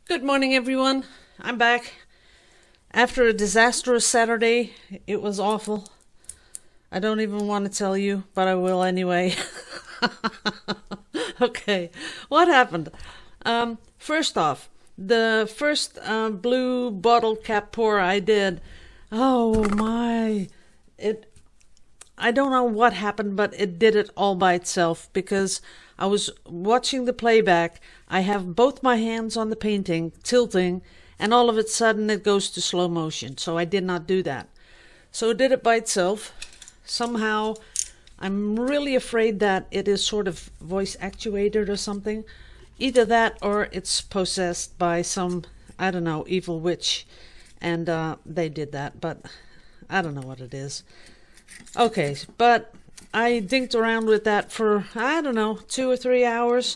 Good morning, everyone. I'm back. After a disastrous Saturday, it was awful. I don't even want to tell you, but I will anyway. Okay, what happened? First off, the first blue bottle cap pour I did, oh my, I don't know what happened, but it did it all by itself because I was watching the playback. I have both my hands on the painting, tilting, and all of a sudden it goes to slow motion. So I did not do that. So it did it by itself. Somehow, I'm really afraid that it is sort of voice actuated or something. Either that or it's possessed by some, I don't know, evil witch. And they did that, but I don't know what it is. Okay, but I dinked around with that for, I don't know, 2 or 3 hours.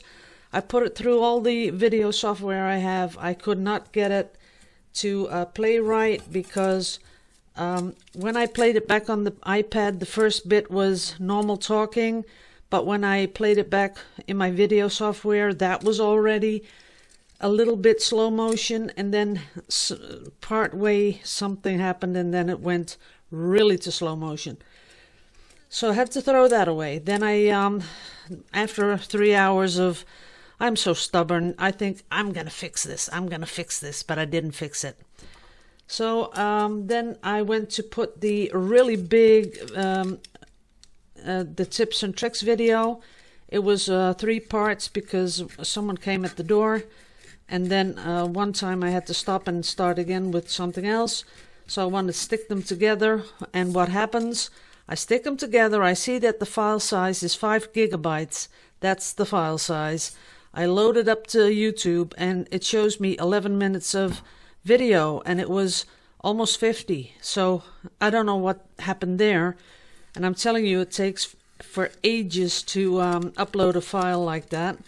I put it through all the video software I have. I could not get it to play right because when I played it back on the iPad, the first bit was normal talking, but when I played it back in my video software, that was already a little bit slow motion, and then part way something happened, and then it went really to slow motion. So I had to throw that away. Then I, after 3 hours of, I'm so stubborn, I think I'm going to fix this, but I didn't fix it. So then I went to put the really big, the tips and tricks video. It was 3 parts because someone came at the door. And then one time I had to stop and start again with something else. So I want to stick them together. And what happens? I stick them together. I see that the file size is 5 gigabytes. That's the file size. I load it up to YouTube and it shows me 11 minutes of video and it was almost 50. So I don't know what happened there. And I'm telling you, it takes for ages to upload a file like that.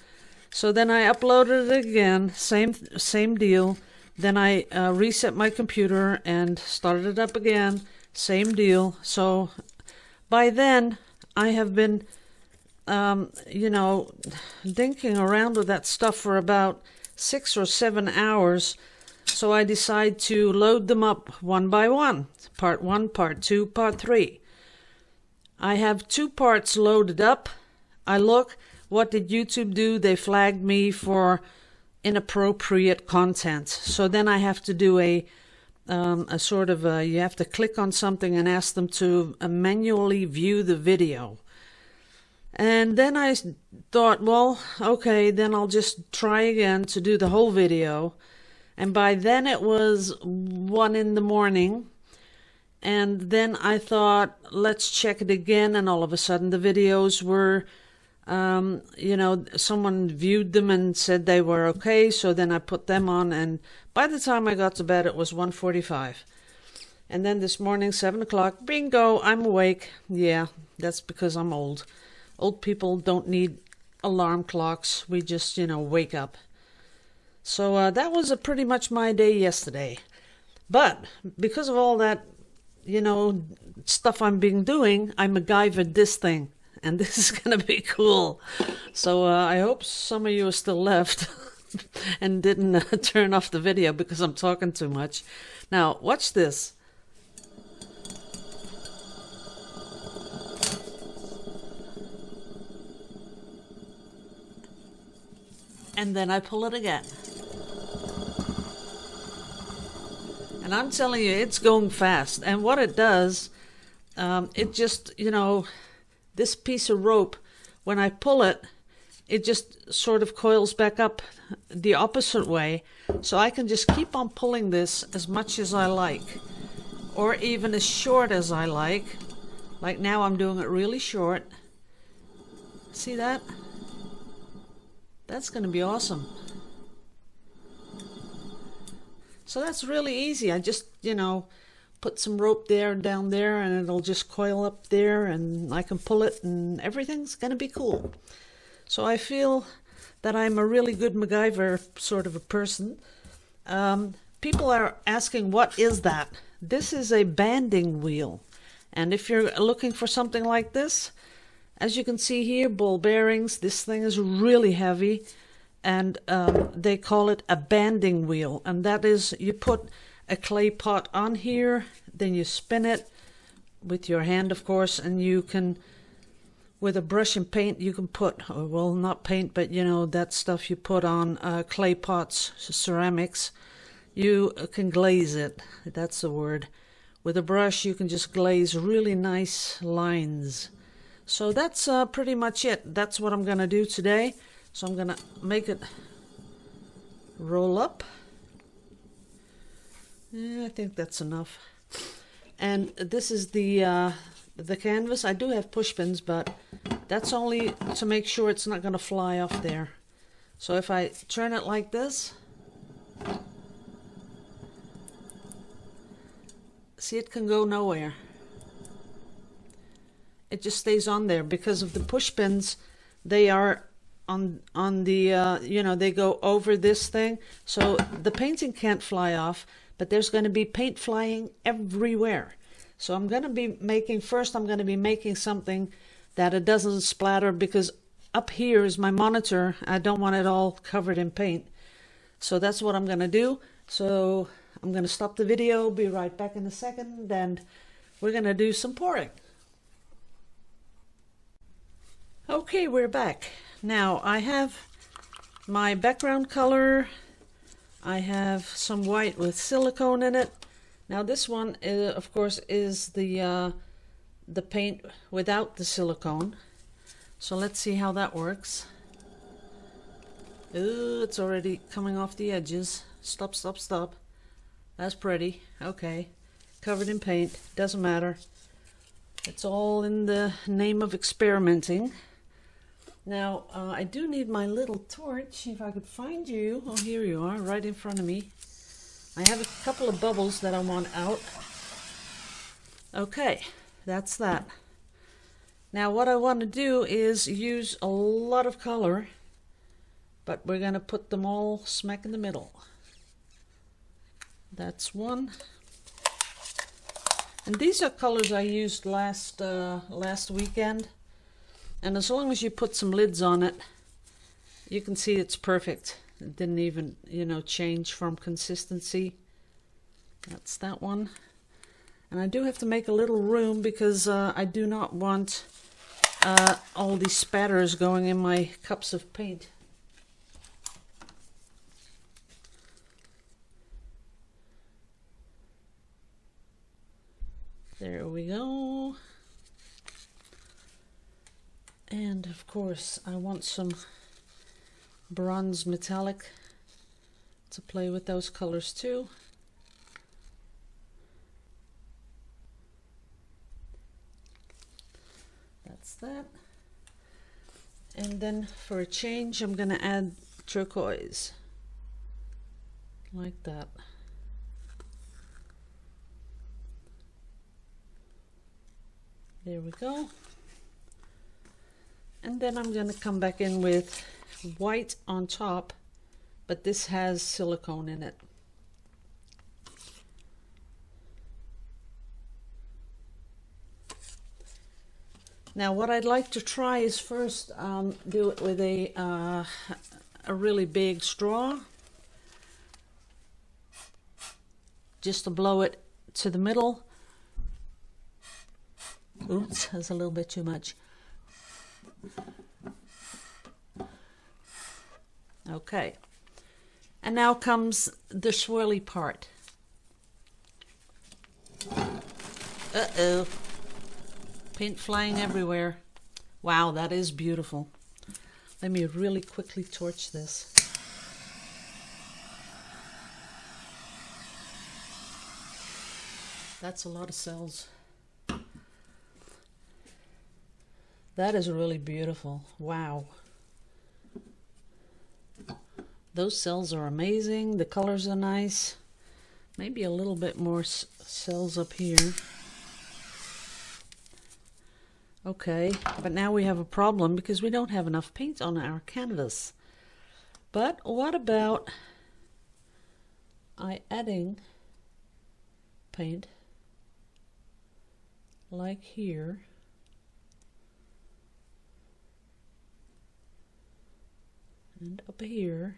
So then I uploaded it again, same deal. Then I reset my computer and started it up again, same deal. So by then I have been, dinking around with that stuff for about 6 or 7 hours. So I decide to load them up one by one. Part 1, Part 2, Part 3. I have 2 parts loaded up. I look, what did YouTube do? They flagged me for inappropriate content. So then I have to do a sort of you have to click on something and ask them to manually view the video. And then I thought, well, okay, then I'll just try again to do the whole video. And by then it was 1 in the morning. And then I thought, let's check it again. And all of a sudden the videos were, someone viewed them and said they were okay. So then I put them on. And by the time I got to bed, it was 1:45. And then this morning, 7 o'clock, bingo, I'm awake. Yeah, that's because I'm old. Old people don't need alarm clocks. We just, wake up. So that was pretty much my day yesterday. But because of all that, stuff I'm doing, I MacGyvered this thing. And this is going to be cool. So I hope some of you are still left and didn't turn off the video because I'm talking too much. Now, watch this. And then I pull it again. And I'm telling you, it's going fast. And what it does, it just, this piece of rope, when I pull it, it just sort of coils back up the opposite way. So I can just keep on pulling this as much as I like, or even as short as I like. Like now I'm doing it really short. See that? That's going to be awesome. So that's really easy. I just, put some rope there and down there and it'll just coil up there and I can pull it and everything's going to be cool. So I feel that I'm a really good MacGyver sort of a person. People are asking, what is that? This is a banding wheel. And if you're looking for something like this, as you can see here, ball bearings, this thing is really heavy. and they call it a banding wheel, and that is, you put a clay pot on here, then you spin it with your hand, of course, and you can, with a brush and paint, you can put, well, not paint, but you know, that stuff you put on clay pots, ceramics, you can glaze it, that's the word. With a brush, you can just glaze really nice lines. So that's pretty much it. That's what I'm going to do today. So I'm going to make it roll up. Yeah, I think that's enough. And this is the canvas. I do have push pins, but that's only to make sure it's not going to fly off there. So if I turn it like this, see, it can go nowhere. It just stays on there because of the push pins. They are on the, you know, they go over this thing. So the painting can't fly off, but there's going to be paint flying everywhere. So I'm going to be making, first I'm going to be making something that it doesn't splatter, because up here is my monitor. I don't want it all covered in paint. So that's what I'm going to do. So I'm going to stop the video, be right back in a second, and we're going to do some pouring. Okay, we're back. Now I have my background color. I have some white with silicone in it. Now this one, of course, is the paint without the silicone. So let's see how that works. Ooh, it's already coming off the edges. Stop, stop, stop. That's pretty. Okay. Covered in paint. Doesn't matter. It's all in the name of experimenting. Now, I do need my little torch, if I could find you. Oh, here you are, right in front of me. I have a couple of bubbles that I want out. Okay, that's that. Now, what I want to do is use a lot of color, but we're going to put them all smack in the middle. That's one. And these are colors I used last weekend. And as long as you put some lids on it, you can see it's perfect. It didn't even, you know, change from consistency. That's that one. And I do have to make a little room because I do not want all these spatters going in my cups of paint. There we go. And of course, I want some bronze metallic to play with those colors too. That's that. And then for a change, I'm going to add turquoise. Like that. There we go. And then I'm going to come back in with white on top, but this has silicone in it. Now what I'd like to try is first do it with a really big straw, just to blow it to the middle. Oops, that's a little bit too much. Okay, and now comes the swirly part. Uh-oh, paint flying everywhere. Wow, that is beautiful. Let me really quickly torch this. That's a lot of cells. That is really beautiful. Wow. Those cells are amazing. The colors are nice. Maybe a little bit more cells up here. Okay, but now we have a problem because we don't have enough paint on our canvas. But what about adding paint like here? And up here.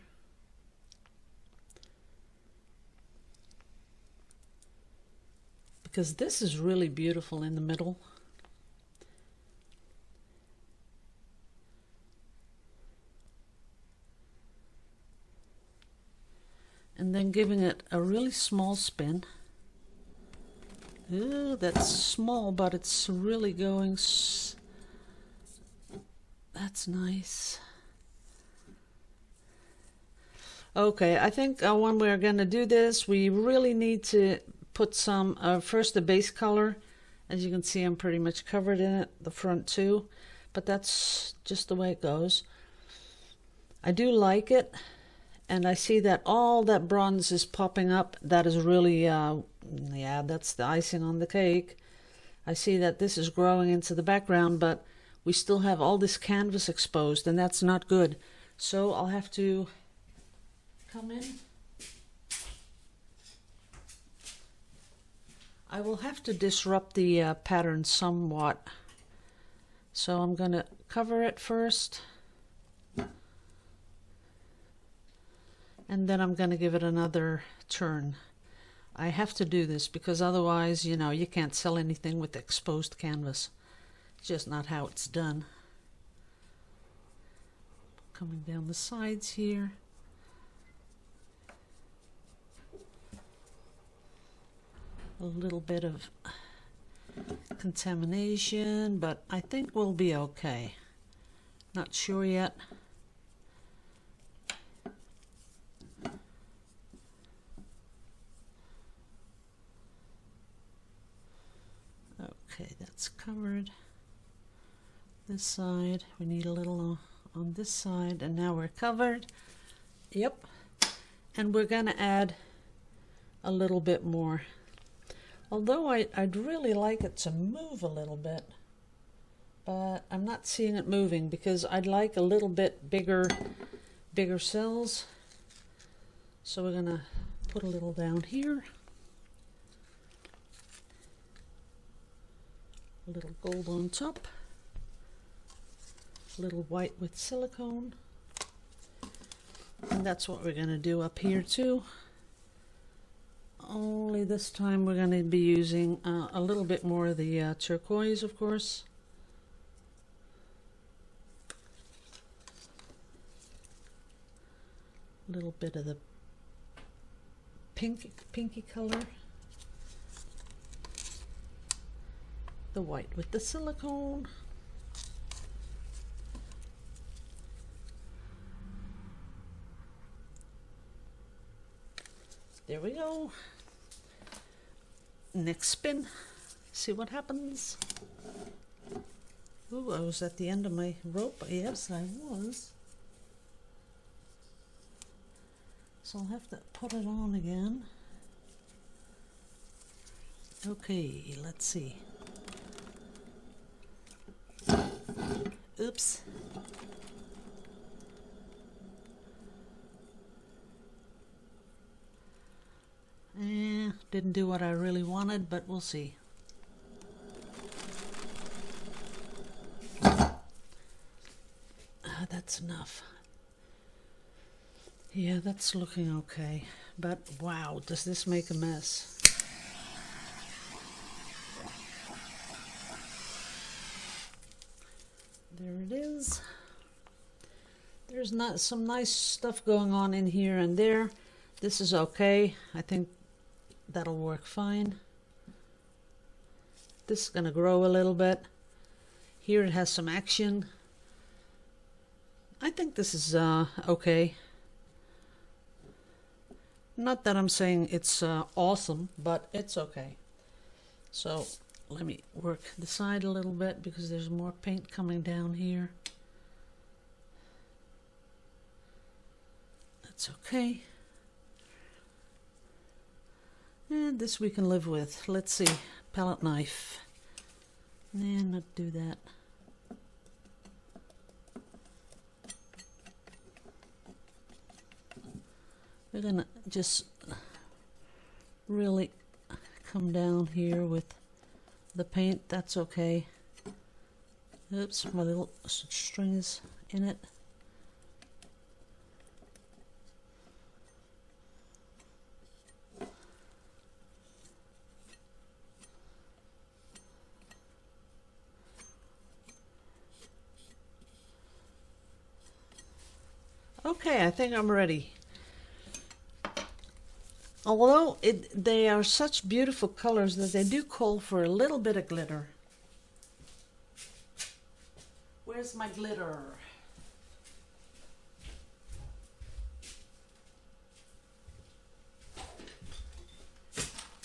Because this is really beautiful in the middle. And then giving it a really small spin. Ooh, that's small, but it's really going. That's nice. Okay, I think when we're going to do this, we really need to put some, first the base color. As you can see, I'm pretty much covered in it, the front too, but that's just the way it goes. I do like it, and I see that all that bronze is popping up. That is really, yeah, that's the icing on the cake. I see that this is growing into the background, but we still have all this canvas exposed, and that's not good. So I'll have to come in. I will have to disrupt the pattern somewhat. So I'm going to cover it first. And then I'm going to give it another turn. I have to do this because otherwise, you know, you can't sell anything with exposed canvas. It's just not how it's done. Coming down the sides here. A little bit of contamination, but I think we'll be okay. Not sure yet. Okay, that's covered. This side, we need a little on this side, and now we're covered. Yep. And we're going to add a little bit more. Although I'd really like it to move a little bit, but I'm not seeing it moving because I'd like a little bit bigger cells. So we're going to put a little down here. A little gold on top. A little white with silicone. And that's what we're going to do up here too. Only this time we're going to be using a little bit more of the turquoise, of course. A little bit of the pinky color. The white with the silicone. There we go. Next spin. See what happens. Ooh, I was at the end of my rope. Yes, I was. So I'll have to put it on again. Okay, let's see. Oops. Didn't do what I really wanted, but we'll see. That's enough. Yeah, that's looking okay. But wow, does this make a mess? There it is. There's not some nice stuff going on in here and there. This is okay. I think that'll work fine. This is going to grow a little bit. Here it has some action. I think this is okay. Not that I'm saying it's awesome, but it's okay. So let me work the side a little bit because there's more paint coming down here. That's okay. And this we can live with. Let's see. Palette knife. And not do that. We're gonna just really come down here with the paint. That's okay. Oops, my little string is in it. Okay, I think I'm ready. Although they are such beautiful colors that they do call for a little bit of glitter. Where's my glitter?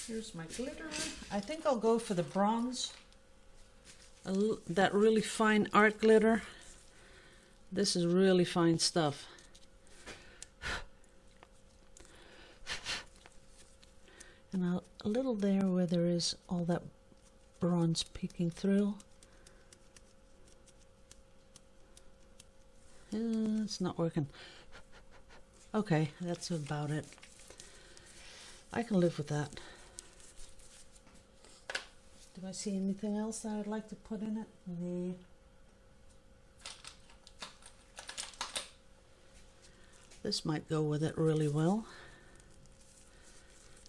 Here's my glitter. I think I'll go for the bronze. That really fine art glitter. This is really fine stuff. And a little there where there is all that bronze peeking through. It's not working. Okay, that's about it. I can live with that. Do I see anything else that I'd like to put in it? No. This might go with it really well.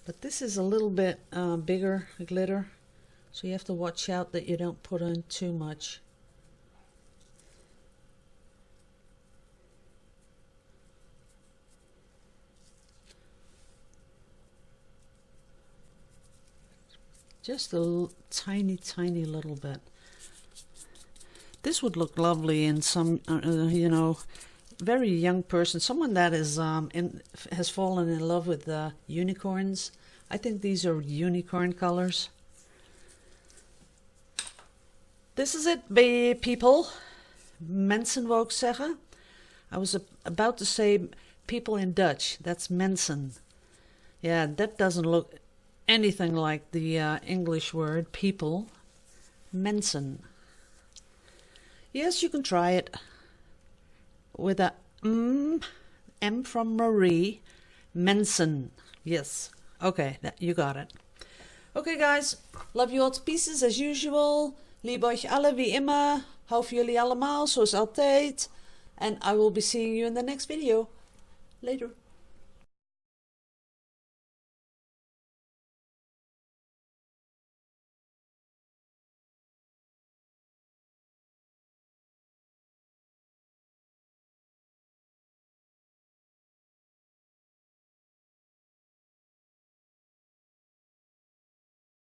But this is a little bit bigger glitter, so you have to watch out that you don't put in too much. Just a tiny little bit. This would look lovely in some, you know, very young person, someone that is has fallen in love with unicorns. I think these are unicorn colors. This is it, people. Mensen wou ik zeggen. I was about to say people in Dutch. That's mensen. Yeah, that doesn't look anything like the English word people. Mensen. Yes, you can try it with a M from Marie. Mensen. Yes. Okay, you got it. Okay, guys. Love you all to pieces as usual. Liebe euch alle wie immer. Hou voor jullie allemaal zoals altijd. And I will be seeing you in the next video. Later.